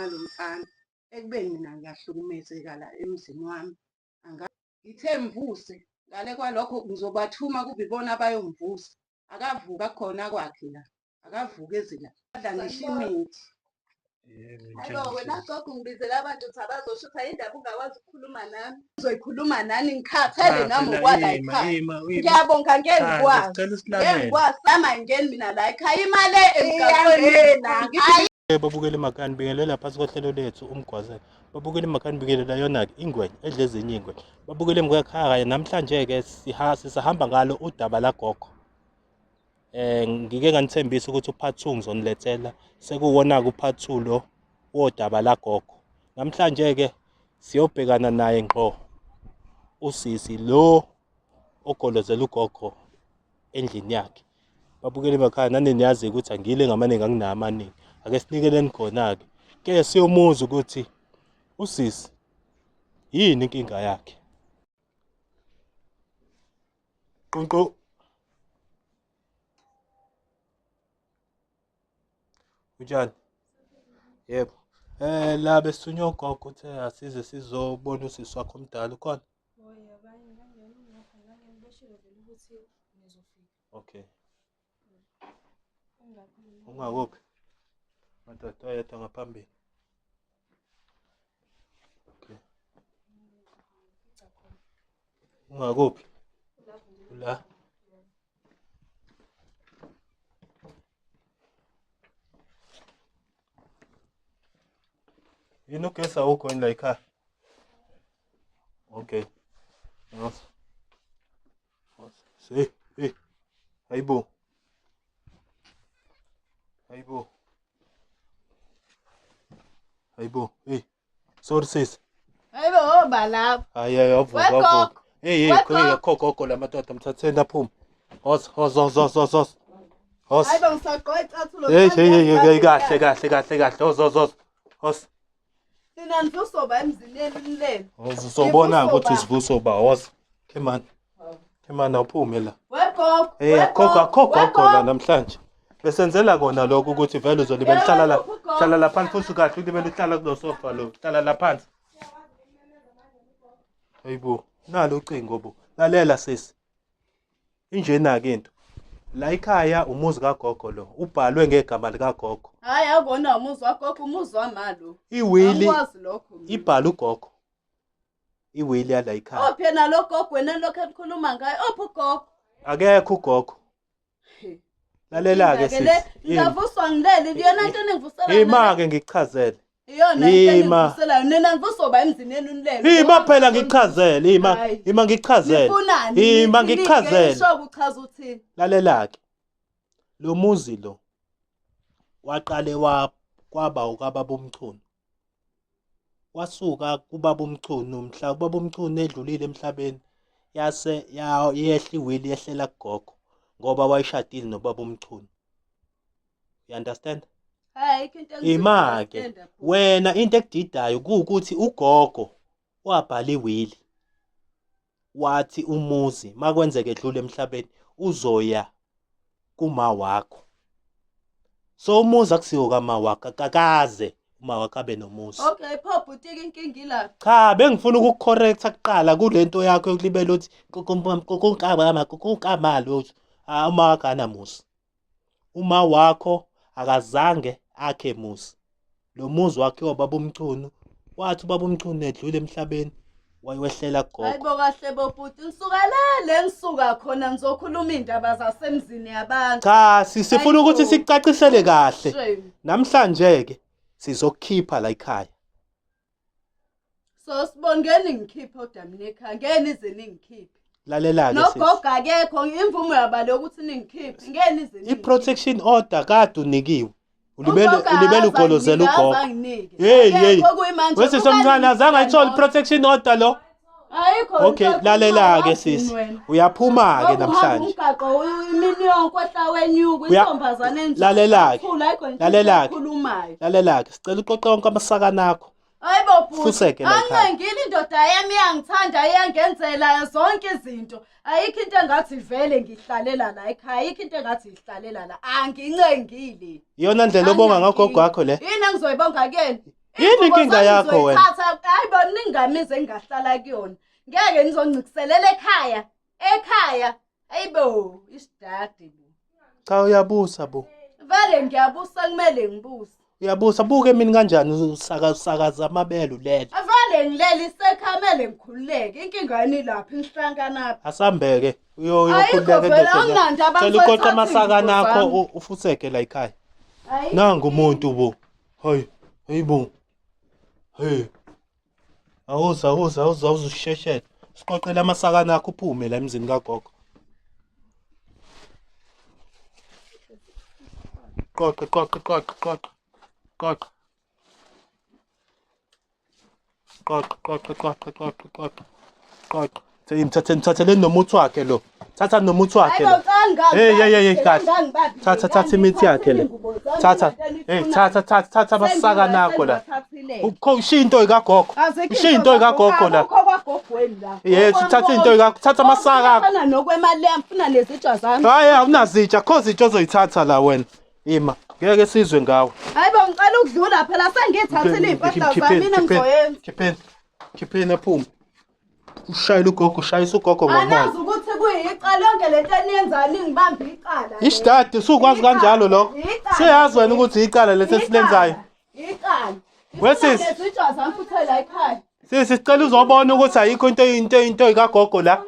Ngalomfana ekubeni mina ngiyahlukumezeka la emzini wami. Ngithe mvuse ngale kwalokho ngizobathuma kube ibona abayomvusa. Akavuka khona kwakhe la. Akavuke ezila. Adla ngisho imithi. Hayibo wena gogo ngibizela abantu ukuthi abazoshutha indaba ungakwazi ukukhuluma nami. Uzoyikhuluma nani ngikhathele nami okwala ekhaya. Ngiyabonga ngeke ngikwazi. Ngeke ngikwazi sama ingeni mina la ekhaya imali emgaqweni. Babukele emakhaya bingelela phansi kohlelo lethu umgwazela. Babukele emakhaya bingelela yona-ke ingwenya edle ezinye ingwenya. Babukele emakhaya namhlanje-ke sisahamba ngalo udaba lagogo. Ngike nganithembisa ukuthi u-part 2 ngizonilethela sekuwona-ke u-part 2 lo wodaba lagogo. Namhlanje-ke siyobhekana naye ngqo usisi lo ogolozela ugogo endlini yakhe. Babukele emakhaya nani niyazi ukuthi angile ngamaningi anginayo amaningi. Ake sinikeleni khona-ke ke siyomuza ukuthi usisi yini inkinga yakhe. Qonqo Unjani? Yebo. La besithunywa ugogo uthe asize sizobona usisi wakho omdala ukhona? Okay. Ungakuphi? Madoda oyedwa ngaphambili. Okay. Ungakuphi? La. Yini ugesi awukho yini la ekhaya? Okay. Yes. Hey. Hayibo. Hey. Sorry sis. Hayibo balapha. Hayi avuka. Hey, khokho la madoda mthatheni aphume. Hos. Hayibo ngisaqoqa icathulo. Hey, kahle. Hos. Mina ngizosoba emzini nilele. Uzobona ukuthi sivuso ba hos. Kemana uphume la. Wego. Hey, khokho la namhlanje. Besenzela kona lokho ukuthi vele uzolibela hlala la phansi futhi kahle ulibela uhlala kulo sofa lo. Hlala la phansi. Hayibo, nalo ucingo bo. Lalela sisi. Injena ke into. La ekhaya umuzi kagogo lo. Ubhalwe ngegama lika gogo. Hayi akona umuzi wagogo, umuzi wamalo. Iwili. Angikwazi lokho. Ibhala ugogo. Iwili yala ekhaya. Oh phela lo gogo wena lokho elikhuluma ngayo. Opho gogo. Akekho ugogo. Lalela ke sisi. Ngavuswa ngilele liyona into engivusela. Ima-ke ngichazele. Iyona into engivusela. Nina ngivusoba emzini nilele. Ima phela ngichazele, ima ngichazele. Ima ngichazele. Ngisho ukuchaza uthini? Lalela-ke. Lo muzi lo waqale kwaba ukababa umchunu. Wasuka kubaba umchunu mhla ubaba umchunu edlulile emhlabeni yase yehla iwili yehlela kugogo ngoba wayishadile nobaba umchunu. You understand? Hayi into Ima-ke wena into ekudidayo ukuthi ugogo wabhala iwili wathi umuzi makwenzeke edlule emhlabeni uzoya kuma wakho. So umuzi akusiwo kama wakho akakaze uma wakho abe nomuzi. Okay, pho butiki inkinga ila. Cha, bengifuna ukucorrecta kuqala kulento yakho yokulibela uthi kunkama lo uma wakho anamuzi. Uma wakho akazange akhe muzi. Lo muzi wakhe wababa umchunu wathi ubaba umchunu edlule emhlabeni wayewehlela kugogo. Hayibo kahle bobhuti ngisuka khona ngizokhuluma indaba zasemzini yabantu. Cha, sifuna ukuthi sikucacisele kahle. Namhlanje ke sizokukhipha la ekhaya. So sibongeni ngikhiphe odamini ekhaya. Ngeke nize ningikhiphe. Lalela ke nogogo akekho imvumo yabalo ukuthi ningikhiphe. Ngeke nize ningikhiphe. I-protection order kade unikiwe. Ulibele ugolozela ugogo. Hey. Wese somntwana azange ayithola i-protection order lo. Ayikho. Okay, lalela ke sisi. Uyaphuma ke namhlanje. Umgaqo imini yonke ohla wenyuku intombazane enjani. Lalela ke sicela uqoqe wonke amasakana akho. Hayibo bhuti. Fuseke la ekhaya. Angengile indoda yami iyangithanda iyangenzela zonke izinto. Ayikho into engathi vele ngihlalela la ekhaya. Ayikho into engathi ihlalela la. Angincengile. Iyona ndlela obonga ngagogo wakho le. Yini engizoyibonga kuyena? Yini inkinga yakho wena? Hayibo ningamize engahlala kuyona. Ngeke nizongcikiselela ekhaya. Hayibo, isidadi bo. Cha uyabusa bo. Vale ngiyabusa kumele ngibuse. Uyabusa buke mina kanjani usakaza amabele ulela. Vale ngilele isekhamele ngikhululeke. Inkinga yini lapha inhlanganapha? Asambeke uyokhululeka endodeni. Cela uqoqa amasakana akho ufuseke la ekhaya. Nanga umuntu bo. Hayibo. Hey. Awuza uzisheshela. Siqoqela amasakana akho uphume la emzini kagogo. Qoqa. Ngithathele nomuthi wakhe lo. Thatha nomuthi wakhe lo. Hey kahle. Thatha imithi yakhe le. Thatha amasakana akho la. Ushiya into kagogo. Ushiya into kagogo la. Yes, thatha into yakho. Thatha amasaka akho. Fana nokwemali yami funa nezitsha zami. Hayi awunazitsha, kho izitsha ozoyithatha la wena. Ima, ngeke sizwe ngawe. Hayibo ngicela ukudlula phela sengithathile impahla zami mina ngizoyenza. Khipheni aphume. Ushayile ugogo, ushayisa ugogo ngomoya. Anazi ukuthi kuyicala yonke lento eniyenzani ngibamba iqala. Isidadi usukwazi kanjalo lo. Siyazi wena ukuthi icala lesi silenzayo. Iqala. Wesisi. Nezitsha zami futhi la ekhaya. Sicela uzobona ukuthi ayikho into kagogo la.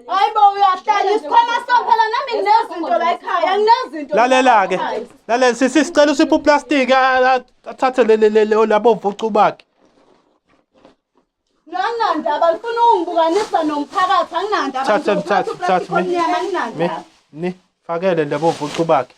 Hayibo uyahlala isikhwama sophela nami nginezinto la ekhaya nginezinto. Lalela ke. Lalela sicela usipho plastic athathe labo vucu bakhe. Anginandaba ngifuna ungibukanisa nomphakathi anginandaba. Thatha. Ni fakele labo vucu bakhe.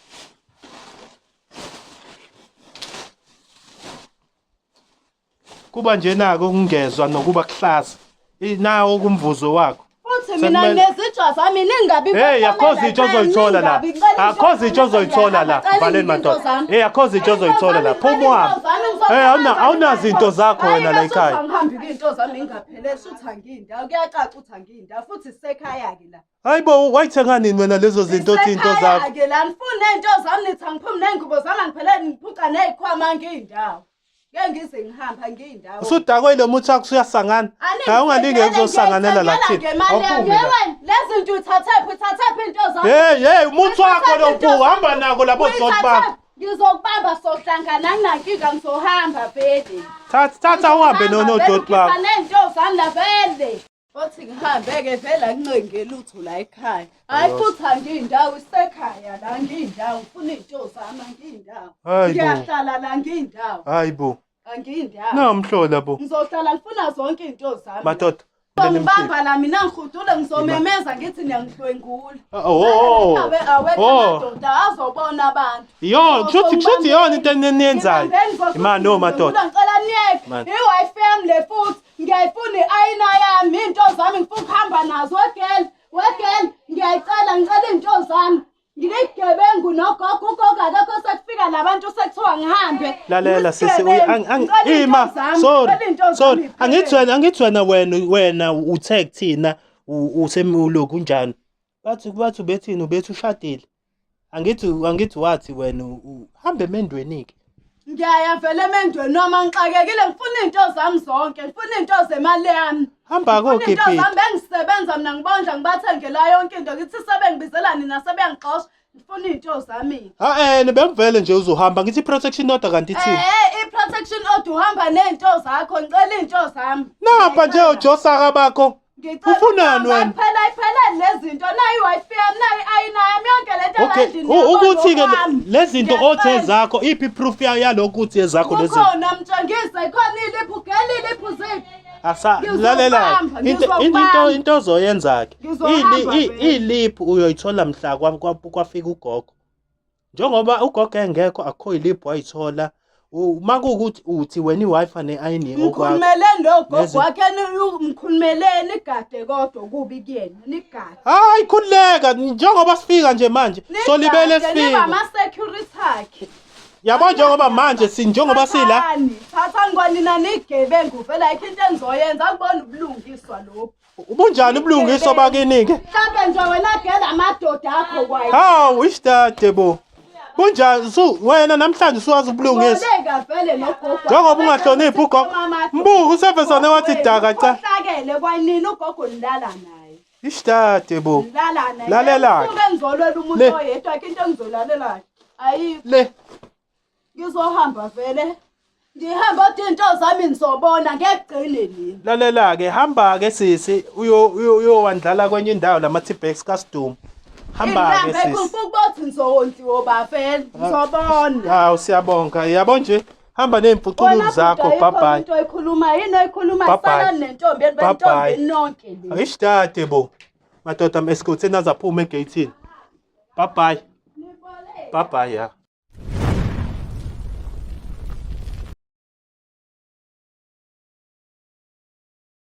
Kuba nje nako ukungezwa nokuba kuhlaza. Nawo kumvuzo wakho. Futhi mina nezitsha zami ningabi. Hey, akho izitsha ozoyithola la. Akho izitsha ozoyithola la. Valeni madoda. Hey, akho izitsha ozoyithola la. Phuma uhambe. Hey, awunazo into zakho wena la ekhaya. Ngihambi into zami ngingaphelele uthi angindawo kuyacaca uthi angindawo futhi sisekhaya ke la. Hayibo wayithenga nini wena lezo zinto into zakho? Ke la ngifuna into zami nithi angiphume nengubo zami ngiphelele ngiphuca nezikhwama ngindawo. Ngeke ngize ngihamba ngindawo. Usudakwe lo muthi wakho uyasangana. Ungalinge kuzosanganela la thina. Lezi zinto uthathephi into zami. Hey, umuthi wakho lo bhuku hamba nako labo dot bakho. Ngizokubamba sohlangana anginankinga ngizohamba vele. Thatha uhambe dot bakho. Nento zami la vele. Othi ngihambe ke vela ngincengela uthu la ekhaya. Hayi futhi angindawo isekhaya la ngindawo ngifuna into zami ngindawo. Ngiyahlala la ngindawo. Hayibo. Angindawo. Namhlola bo. Ngizohlala ngifuna zonke into zami. Madoda. Ngibamba la mina ngihudule ngizomemeza ngithi niyangihlwengula. Madoda azobona abantu. Yo, kushuthi yona into eniyenzayo. Imani no madoda. Ngicela niyeke. I-Wi-Fi yami le futhi ngiyayifuna i-ayina yami into zami ngifuna ukuhamba nazo wegel ngiyayicela ngicela into zami. Ngiligebengu nogogo ugogo akekho sekufika labantu sekuthiwa ngihambe. Lalela sisi ima sorry angithi wena uthe kuthina usemulo kunjani bathi bethini ubethi ushadile angithi wathi wena uhambe emendweni ke ngiyaya vele emendweni noma ngixakekile ngifuna into zami zonke ngifuna into zemali yami hamba ko ke into zami bengisebenza mina ngibondla ngibathengela yonke into ngithi sebengibizela nina sebengixosha ngifuna into zami bengivele nje uzohamba ngithi protection order kanti thini i-protection order uhamba nento zakho ngicela into zami napha nje ujosaka bakho ufunani wena phela lezinto nayi i-Wi-Fi yami nayi i-ayina yami yonke lento endlini ukuthi ke lezinto othe zakho iphi proof yalokho uthi ezakho lezi khona mtshengise khona iliphu geliliphu ziphi lalela into ozoyenza ke iliphu uyoyithola mhla kwafika ugogo njengoba ugogo engekho akho iliphu wayithola makukuthi uthi wena i-Wi-Fi ne-ayini okwakho ngikhulumele nogogo wakhe ngikhulumeleni igade kodwa kubi kuyena nigade hayi khuleka njengoba sifika nje manje solibele sifika ama-security akhe yabo njengoba manje njengoba sila thathani kwanina nigebengu vele ayikho into enizoyenza akubona ubulungiswa lokhu ubunjani ubulungiswa bakini ke mhlawumbe nje wena gela amadoda akho kwayo hawu istate bo Kunjani wena namhlanje usuwazi ubulungisa? Ngoleka vele nogogo. Njengoba ungahloniphi ugogo. Mbuku usefesane wathi daka cha. Uhlakele kwanini ugogo nilala naye. Ishtate bo. Nilala naye. Lalela. Usuke ngizolwela umuntu oyedwa ke into engizolalela. Ayikho. Le. Ngizohamba vele. Ngihamba ukuthi into zami nizobona ngekugcine lini. Lalela ke hamba ke sisi uyowandlala kwenye indawo lama-T-Bags kaSidum. Hamba ke sisi. Ukubothi nizowontiwo bafela. Ngizobona. Hawu siyabonga. Yabo nje hamba nezimpuculuzi zakho. Bye bye. Into oyikhuluma yini oyikhuluma isana nentombi bentombi nonke le. Ayishtate bo. Madoda escort enazaphuma egate. Bye bye. Bye bye ya.